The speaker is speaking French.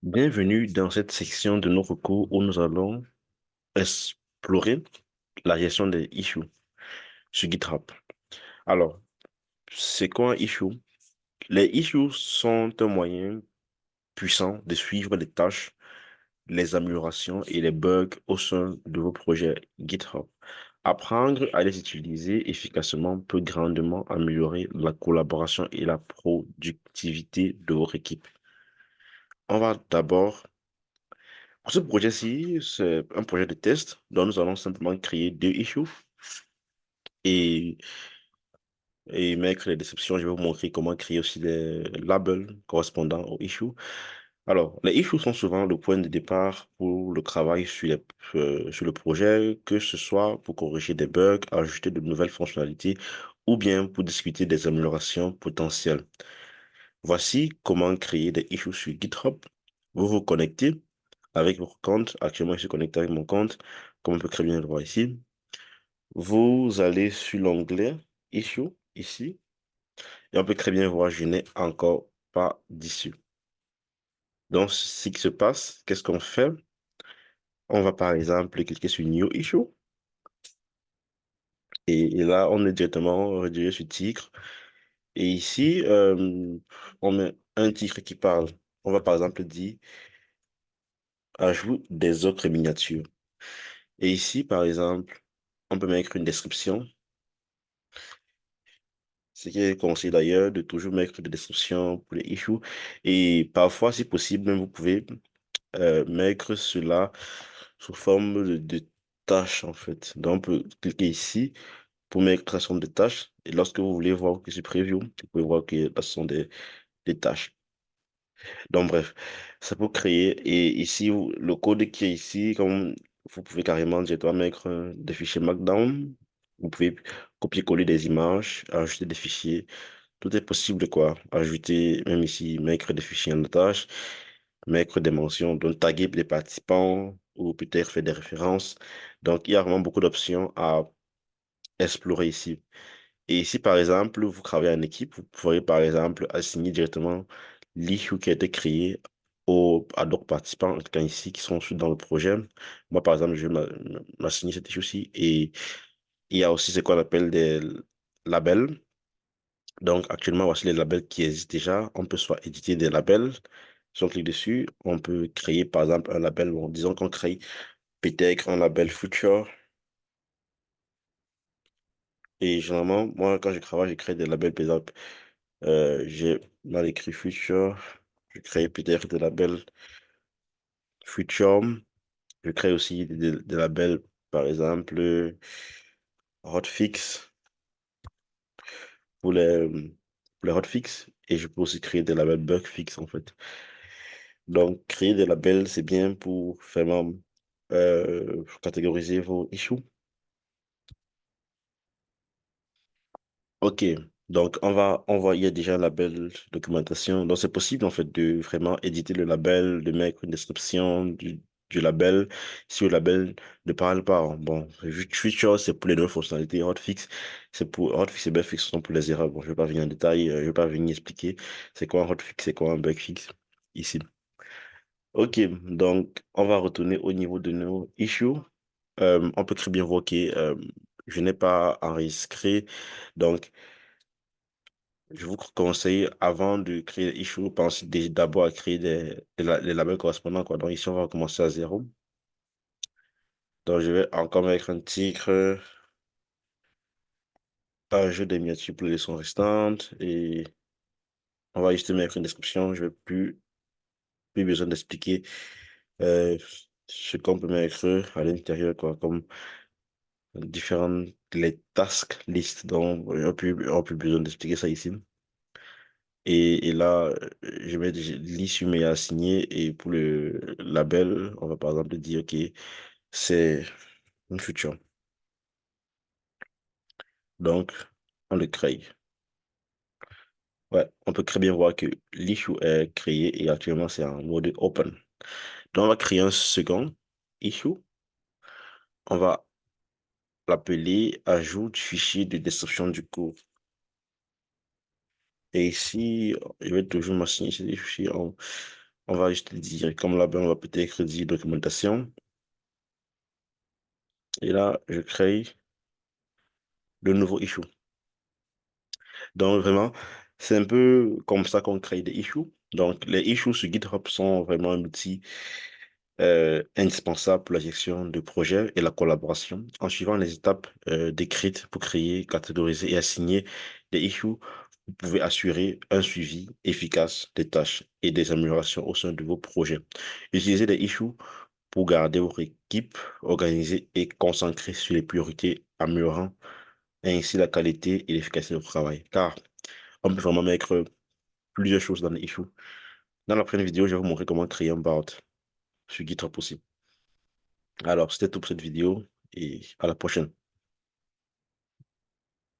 Bienvenue dans cette section de notre cours où nous allons explorer la gestion des issues sur GitHub. Alors, c'est quoi un issue? Les issues sont un moyen puissant de suivre les tâches, les améliorations et les bugs au sein de vos projets GitHub. Apprendre à les utiliser efficacement peut grandement améliorer la collaboration et la productivité de votre équipe. On va d'abord Pour ce projet-ci, c'est un projet de test dont nous allons simplement créer deux issues et, et mettre les descriptions. Je vais vous montrer comment créer aussi des labels correspondants aux issues. Alors, les issues sont souvent le point de départ pour le travail sur le projet, que ce soit pour corriger des bugs, ajouter de nouvelles fonctionnalités ou bien pour discuter des améliorations potentielles. Voici comment créer des issues sur GitHub. Vous vous connectez avec votre compte. Actuellement, je suis connecté avec mon compte, comme on peut très bien le voir ici. Vous allez sur l'onglet Issue, ici, et on peut très bien voir, je n'ai encore pas d'issue. Donc, ce qui se passe, qu'est-ce qu'on fait? On va par exemple cliquer sur New Issue, et là, on est directement redirigé sur titre. Et ici, on met un titre qui parle. On va par exemple dire Ajout des autres miniatures. Et ici, par exemple, on peut mettre une description. Ce qui est conseillé d'ailleurs de toujours mettre des descriptions pour les issues. Et parfois, si possible, même vous pouvez mettre cela sous forme de tâches, en fait. Donc, on peut cliquer ici pour mettre création de tâches. Et lorsque vous voulez voir que c'est preview, vous pouvez voir que là, ce sont des tâches. Donc, bref, ça peut créer. Et ici, le code qui est ici, comme vous pouvez carrément directement mettre des fichiers Markdown. Vous pouvez copier-coller des images, ajouter des fichiers. Tout est possible, quoi. Ajouter, même ici, mettre des fichiers en tâche, mettre des mentions, donc taguer les participants ou peut-être faire des références. Donc, il y a vraiment beaucoup d'options à explorer ici. Et ici, par exemple, vous travaillez en équipe, vous pourrez, par exemple, assigner directement l'issue qui a été créé à d'autres participants, en tout cas ici, qui sont dans le projet. Moi, par exemple, je vais m'assigner cette issue-ci. Et il y a aussi ce qu'on appelle des labels. Donc, actuellement, voici les labels qui existent déjà. On peut soit éditer des labels. Si on clique dessus, on peut créer, par exemple, un label. Bon, disons qu'on crée peut-être un label Future. Et généralement, moi, quand je travaille, je crée des labels, par exemple. J'ai mal écrit Future. Je crée peut-être des labels Future. Je crée aussi des labels, par exemple, Hotfix pour pour les hotfix. Et je peux aussi créer des labels Bugfix, en fait. Donc, créer des labels, c'est bien pour vraiment catégoriser vos issues. Ok, donc il y a déjà un label documentation. Donc, c'est possible en fait de vraiment éditer le label, de mettre une description du label. Si le label ne parle pas, hein. Bon, feature, c'est pour les nouvelles fonctionnalités. Hotfix et bugfix sont pour les erreurs. Bon, je vais pas venir en détail, je vais pas venir expliquer c'est quoi un hotfix, c'est quoi un bugfix ici. Ok, donc on va retourner au niveau de nos issues. On peut très bien voir que je n'ai pas enregistré. Donc, je vous conseille, avant de créer les issues, pensez d'abord à créer les labels correspondants, quoi. Donc, ici, on va commencer à zéro. Donc, je vais encore mettre un titre, un jeu des miniatures pour les leçons restantes. Et on va juste mettre une description. Je vais plus besoin d'expliquer euh, ce qu'on peut mettre à l'intérieur, quoi, comme différentes les task list, donc on a plus besoin d'expliquer ça ici. Et là, je vais l'issue m'est assigné et pour le label, on va par exemple dire que c'est une future. Donc, on le crée. Ouais, on peut très bien voir que l'issue est créé et actuellement c'est en mode open. Donc, on va créer un second issue. On va l'appeler ajout du fichier de description du cours. Et ici, je vais toujours m'assigner ces fichiers. On va juste dire, comme là-bas, on va peut-être dire documentation. Et là, je crée le nouveau issue. Donc, vraiment, c'est un peu comme ça qu'on crée des issues. Donc, les issues sur GitHub sont vraiment un outil indispensable pour la gestion de projets et la collaboration. En suivant les étapes décrites pour créer, catégoriser et assigner des issues, vous pouvez assurer un suivi efficace des tâches et des améliorations au sein de vos projets. Utilisez des issues pour garder votre équipe organisée et concentrée sur les priorités, améliorant ainsi la qualité et l'efficacité du travail. Car on peut vraiment mettre plusieurs choses dans les issues. Dans la prochaine vidéo, je vais vous montrer comment créer un board sur GitHub aussi. Alors, c'était tout pour cette vidéo et à la prochaine.